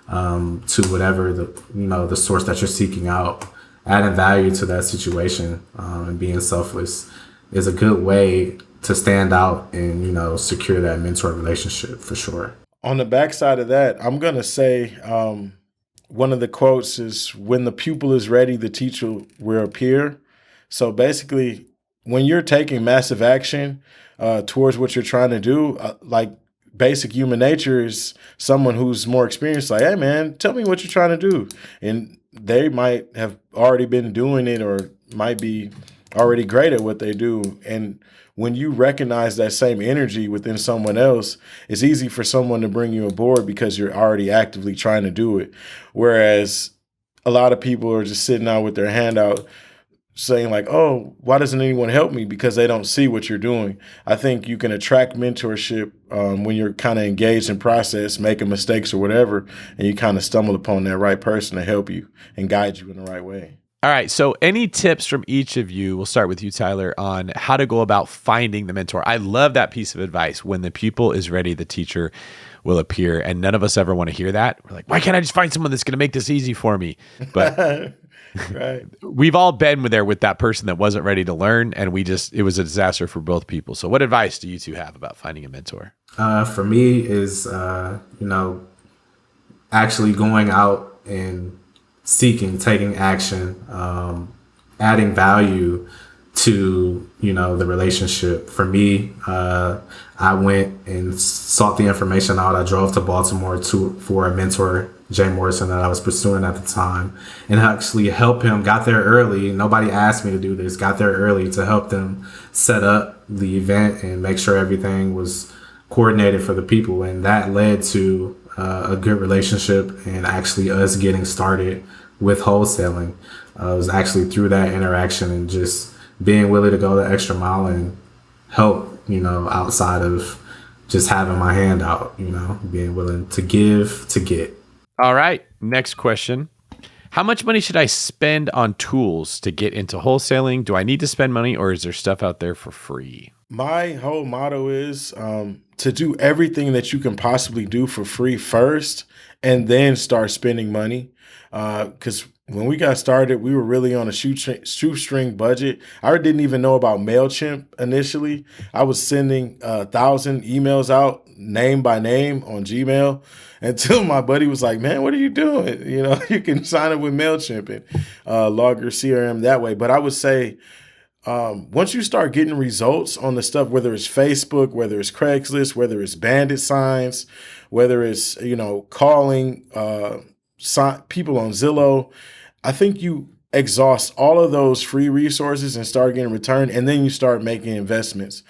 to whatever the source that you're seeking out, adding value to that situation, and being selfless is a good way to stand out and, secure that mentor relationship for sure. On the backside of that, I'm going to say, one of the quotes is, when the pupil is ready, the teacher will appear. So basically, when you're taking massive action towards what you're trying to do, like basic human nature is someone who's more experienced, like, hey, man, tell me what you're trying to do. And they might have already been doing it or might be already great at what they do. And when you recognize that same energy within someone else, it's easy for someone to bring you aboard because you're already actively trying to do it. Whereas a lot of people are just sitting out with their hand out saying like, oh, why doesn't anyone help me? Because they don't see what you're doing. I think you can attract mentorship when you're kind of engaged in process, making mistakes or whatever, and you kind of stumble upon that right person to help you and guide you in the right way. All right. So any tips from each of you, we'll start with you, Tyler, on how to go about finding the mentor. I love that piece of advice. When the pupil is ready, the teacher will appear. And none of us ever want to hear that. We're like, why can't I just find someone that's going to make this easy for me? But right. We've all been there with that person that wasn't ready to learn. And it was a disaster for both people. So what advice do you two have about finding a mentor? For me is, actually going out and taking action, adding value to, the relationship. For me, I went and sought the information out. I drove to Baltimore for a mentor, Jay Morrison, that I was pursuing at the time, and actually help him. Got there early. Nobody asked me to do this. Got there early to help them set up the event and make sure everything was coordinated for the people. And that led to a good relationship and actually us getting started with wholesaling. It was actually through that interaction and just being willing to go the extra mile and help, outside of just having my hand out, being willing to give, to get. All right. Next question. How much money should I spend on tools to get into wholesaling? Do I need to spend money, or is there stuff out there for free? My whole motto is to do everything that you can possibly do for free first and then start spending money. Because when we got started, we were really on a shoestring budget. I didn't even know about MailChimp initially. I was sending 1,000 emails out name by name on Gmail until my buddy was like, man, what are you doing? You can sign up with MailChimp and log your CRM that way. But I would say, once you start getting results on the stuff, whether it's Facebook, whether it's Craigslist, whether it's bandit signs, whether it's, calling people on Zillow, I think you exhaust all of those free resources and start getting return, and then you start making investments.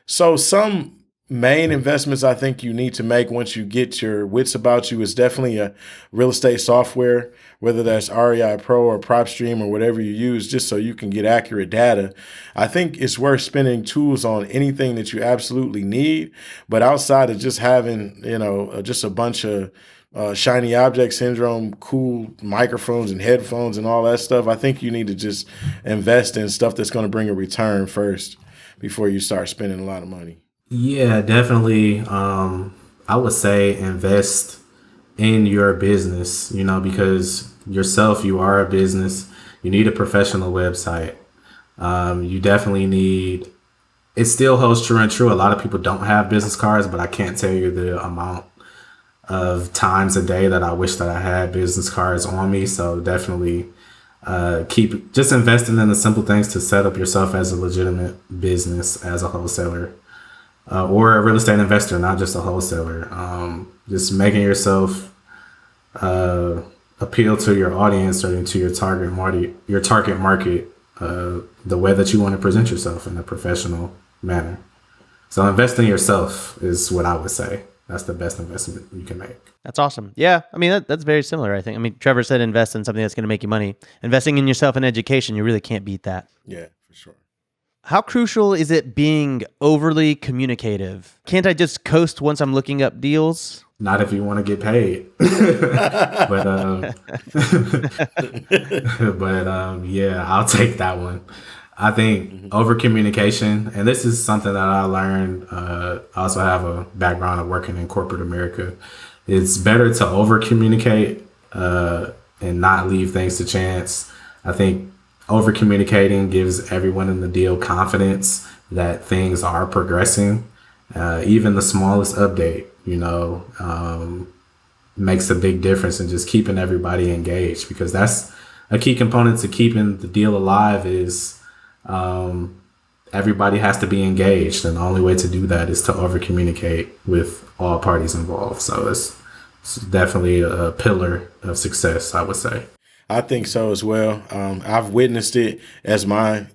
So some main investments I think you need to make once you get your wits about you is definitely a real estate software, whether that's REI Pro or PropStream or whatever you use, just so you can get accurate data. I think it's worth spending tools on anything that you absolutely need, but outside of just having, just a bunch of shiny object syndrome, cool microphones and headphones and all that stuff, I think you need to just invest in stuff that's going to bring a return first before you start spending a lot of money. Yeah, definitely. I would say invest in your business, because you are a business. You need a professional website. You definitely need it still holds true and true. A lot of people don't have business cards, but I can't tell you the amount of times a day that I wish that I had business cards on me. So definitely keep just investing in the simple things to set up yourself as a legitimate business as a wholesaler or a real estate investor, not just a wholesaler. Just making yourself appeal to your audience or to your target market, the way that you want to present yourself in a professional manner. So invest in yourself is what I would say. That's the best investment you can make. That's awesome. Yeah. I mean, that's very similar, I think. I mean, Trevor said invest in something that's going to make you money. Investing in yourself in education, you really can't beat that. Yeah, for sure. How crucial is it being overly communicative? Can't I just coast once I'm looking up deals? Not if you want to get paid. but yeah, I'll take that one. I think over communication, and this is something that I learned. I also have a background of working in corporate America. It's better to over communicate and not leave things to chance. I think over communicating gives everyone in the deal confidence that things are progressing. Even the smallest update, makes a big difference in just keeping everybody engaged, because that's a key component to keeping the deal alive is everybody has to be engaged. And the only way to do that is to over communicate with all parties involved. So it's definitely a pillar of success, I would say. I think so as well. I've witnessed it as my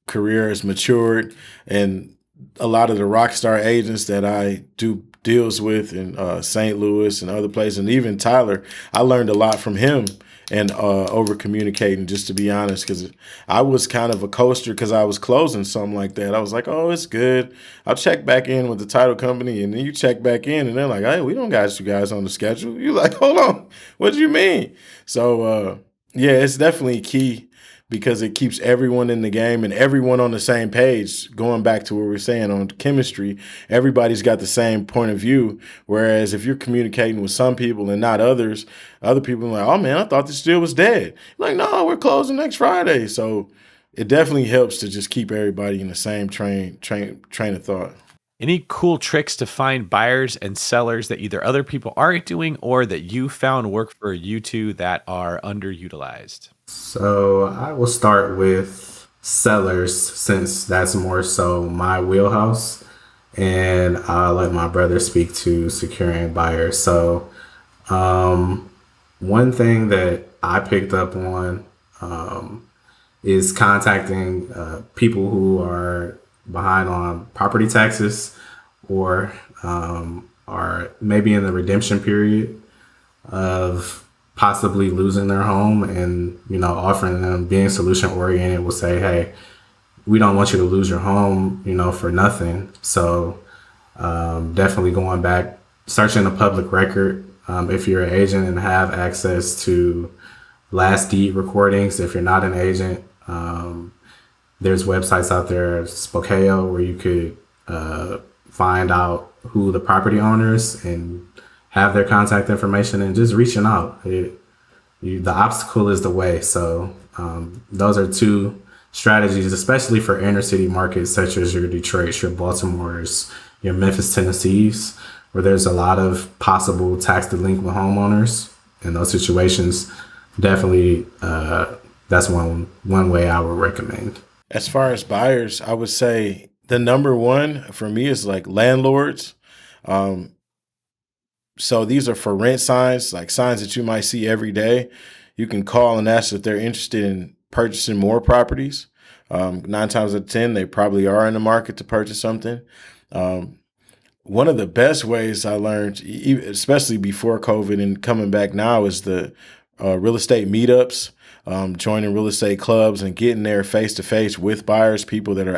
career has matured, and a lot of the rock star agents that I do deals with in St. Louis and other places, and even Tyler, I learned a lot from him and over communicating, just to be honest, because I was kind of a coaster because I was closing something like that. I was like, oh, it's good. I'll check back in with the title company, and then you check back in, and they're like, hey, we don't got you guys on the schedule. You're like, hold on, what do you mean? So, yeah, it's definitely key because it keeps everyone in the game and everyone on the same page. Going back to what we're saying on chemistry, everybody's got the same point of view. Whereas if you're communicating with some people and not others, other people are like, oh man, I thought this deal was dead. Like, no, we're closing next Friday. So it definitely helps to just keep everybody in the same train of thought. Any cool tricks to find buyers and sellers that either other people aren't doing or that you found work for you two that are underutilized? So I will start with sellers, since that's more so my wheelhouse, and I'll let my brother speak to securing buyers. So one thing that I picked up on is contacting people who are behind on property taxes or are maybe in the redemption period of possibly losing their home, and offering them, being solution oriented, will say, hey, we don't want you to lose your home for nothing. So definitely going back, searching the public record, if you're an agent and have access to last deed recordings. If you're not an agent, there's websites out there, Spokeo, where you could find out who the property owners and have their contact information and just reaching out. The obstacle is the way. So those are two strategies, especially for inner city markets such as your Detroits, your Baltimores, your Memphis, Tennessees, where there's a lot of possible tax delinquent homeowners. In those situations, definitely that's one way I would recommend. As far as buyers, I would say the number one for me is like landlords. So these are for rent signs, like signs that you might see every day. You can call and ask if they're interested in purchasing more properties. 9 times out of 10, they probably are in the market to purchase something. One of the best ways I learned, especially before COVID and coming back now, is the real estate meetups, joining real estate clubs and getting there face-to-face with buyers, people that are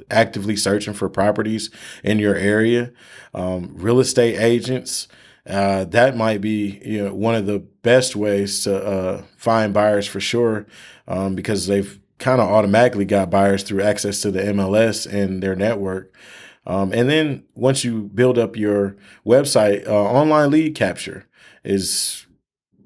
actively searching for properties in your area. Real estate agents, that might be one of the best ways to find buyers for sure, because they've kind of automatically got buyers through access to the MLS and their network. And then once you build up your website, online lead capture is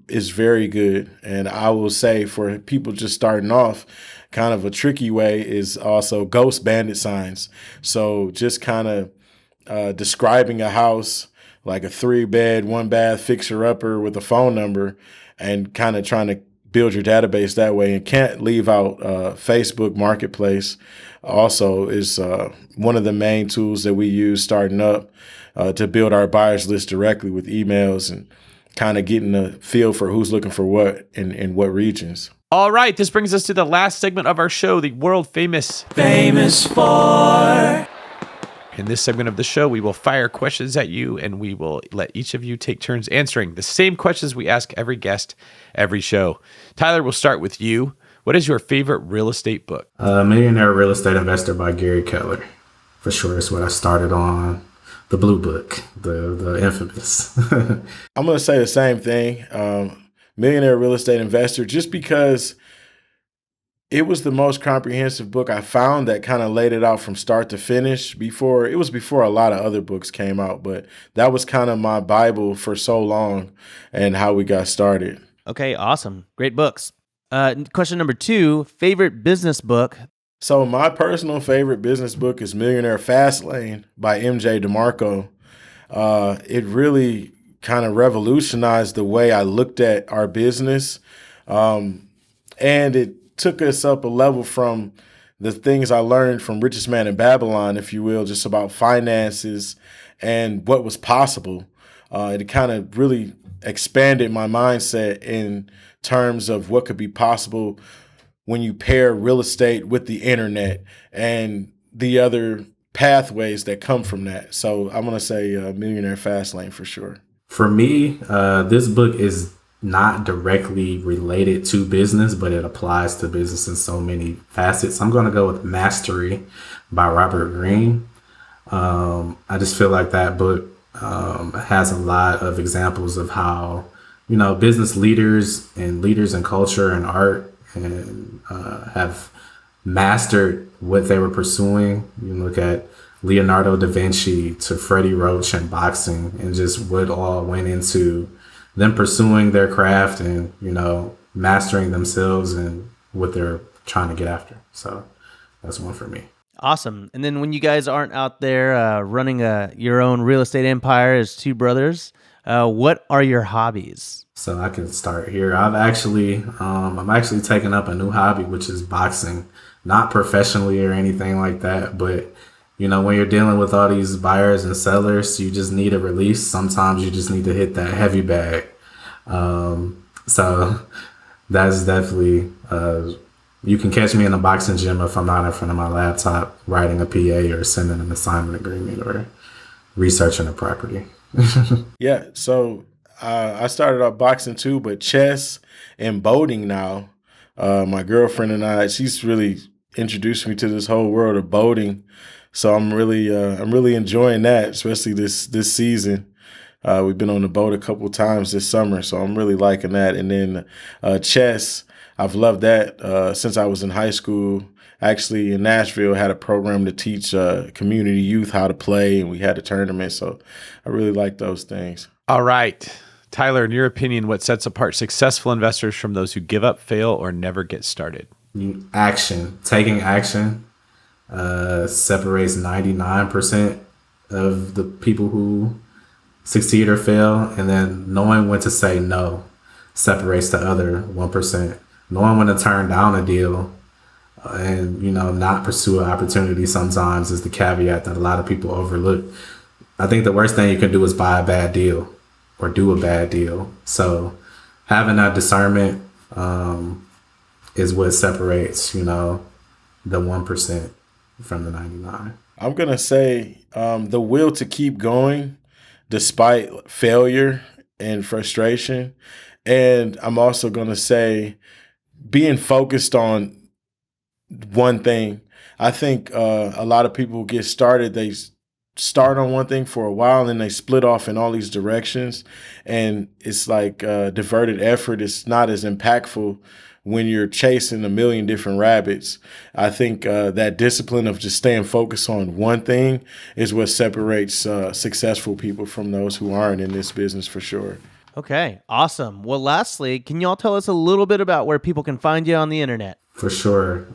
is very good. And I will say for people just starting off, kind of a tricky way is also ghost bandit signs. So just kind of describing a house like a 3-bed, 1-bath fixer-upper with a phone number and kind of trying to build your database that way, and can't leave out Facebook Marketplace also is one of the main tools that we use starting up to build our buyers list directly with emails and kind of getting a feel for who's looking for what in what regions. All right, this brings us to the last segment of our show, the world famous Famous Four. In this segment of the show, we will fire questions at you, and we will let each of you take turns answering the same questions we ask every guest every show. Tyler, we'll start with you. What is your favorite real estate book? Millionaire Real Estate Investor by Gary Keller. For sure, it's what I started on. The Blue Book, the infamous. I'm going to say the same thing. Millionaire Real Estate Investor, just because it was the most comprehensive book I found that kind of laid it out from start to finish. Before a lot of other books came out, but that was kind of my Bible for so long and how we got started. Okay, awesome. Great books. Question number 2, favorite business book. So my personal favorite business book is Millionaire Fastlane by MJ DeMarco. It really kind of revolutionized the way I looked at our business. And it took us up a level from the things I learned from Richest Man in Babylon, if you will, just about finances and what was possible. It kind of really expanded my mindset in terms of what could be possible when you pair real estate with the internet and the other pathways that come from that. So I'm going to say Millionaire Fastlane for sure. For me, this book is not directly related to business, but it applies to business in so many facets. I'm going to go with Mastery by Robert Greene. I just feel like that book has a lot of examples of how, business leaders in culture and art and have mastered what they were pursuing. You look at Leonardo da Vinci to Freddie Roach and boxing, and just what all went into them pursuing their craft and, mastering themselves and what they're trying to get after. So that's one for me. Awesome. And then when you guys aren't out there running your own real estate empire as two brothers, what are your hobbies? So I can start here. I'm actually taking up a new hobby, which is boxing. Not professionally or anything like that, but when you're dealing with all these buyers and sellers, you just need a release. Sometimes you just need to hit that heavy bag. So that's definitely, you can catch me in a boxing gym if I'm not in front of my laptop writing a PA or sending an assignment agreement or researching a property. Yeah, so I started off boxing too, but chess and boating now. My girlfriend and I, she's really introduced me to this whole world of boating. So I'm really enjoying that, especially this season. We've been on the boat a couple of times this summer, so I'm really liking that. And then chess, I've loved that since I was in high school. Actually, in Nashville, had a program to teach community youth how to play, and we had a tournament. So I really like those things. All right. Tyler, in your opinion, what sets apart successful investors from those who give up, fail, or never get started? Action. Taking action separates 99% of the people who succeed or fail, and then knowing when to say no separates the other 1%. Knowing when to turn down a deal and not pursue an opportunity sometimes is the caveat that a lot of people overlook. I think the worst thing you can do is buy a bad deal or do a bad deal. So having that discernment is what separates the 1% from the 99. I'm gonna say the will to keep going despite failure and frustration. And I'm also gonna say being focused on one thing. I think a lot of people get started, they start on one thing for a while and then they split off in all these directions. And it's like diverted effort. It's not as impactful when you're chasing a million different rabbits. I think that discipline of just staying focused on one thing is what separates successful people from those who aren't in this business for sure. Okay, awesome. Well, lastly, can y'all tell us a little bit about where people can find you on the internet? For sure.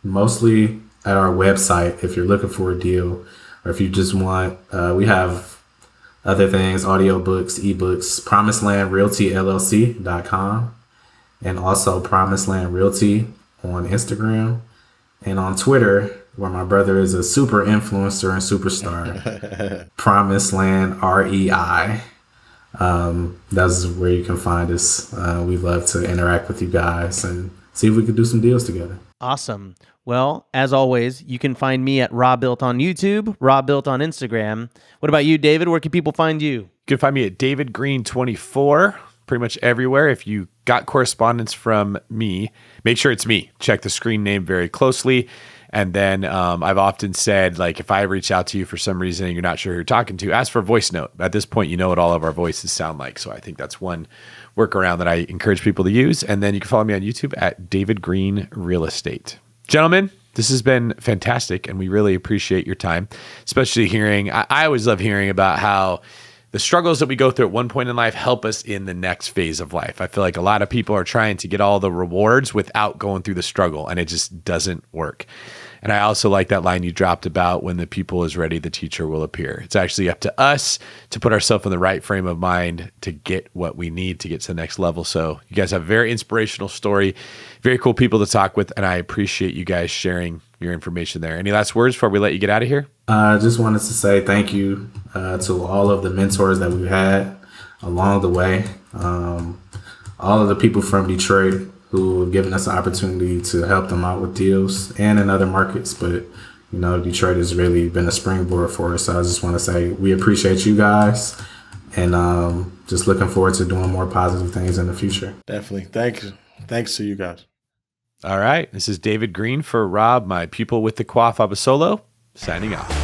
Mostly at our website if you're looking for a deal, or if you just want, we have other things, audiobooks, ebooks, promiselandrealtyllc.com, and also Promised Land Realty on Instagram and on Twitter, where my brother is a super influencer and superstar. Promised Land REI. That's where you can find us. We love to interact with you guys and see if we could do some deals together. Awesome. Well, as always, you can find me at Raw Built on YouTube, Raw Built on Instagram. What about you, David? Where can people find you? You can find me at David Green 24, pretty much everywhere. If you got correspondence from me, make sure it's me. Check the screen name very closely. And then I've often said, like, if I reach out to you for some reason and you're not sure who you're talking to, ask for a voice note. At this point, you know what all of our voices sound like. So I think that's one workaround that I encourage people to use. And then you can follow me on YouTube at David Green Real Estate. Gentlemen, this has been fantastic, and we really appreciate your time, especially hearing, I always love hearing about how the struggles that we go through at one point in life help us in the next phase of life. I feel like a lot of people are trying to get all the rewards without going through the struggle, and it just doesn't work. And I also like that line you dropped about when the pupil is ready, the teacher will appear. It's actually up to us to put ourselves in the right frame of mind to get what we need to get to the next level. So you guys have a very inspirational story, very cool people to talk with, and I appreciate you guys sharing your information there. Any last words before we let you get out of here? I just wanted to say thank you to all of the mentors that we've had along the way. All of the people from Detroit who have given us the opportunity to help them out with deals and in other markets. But, Detroit has really been a springboard for us. So I just want to say we appreciate you guys, and just looking forward to doing more positive things in the future. Definitely. Thanks to you guys. All right. This is David Green for Rob, my pupil with the Quaff Abasolo, signing off.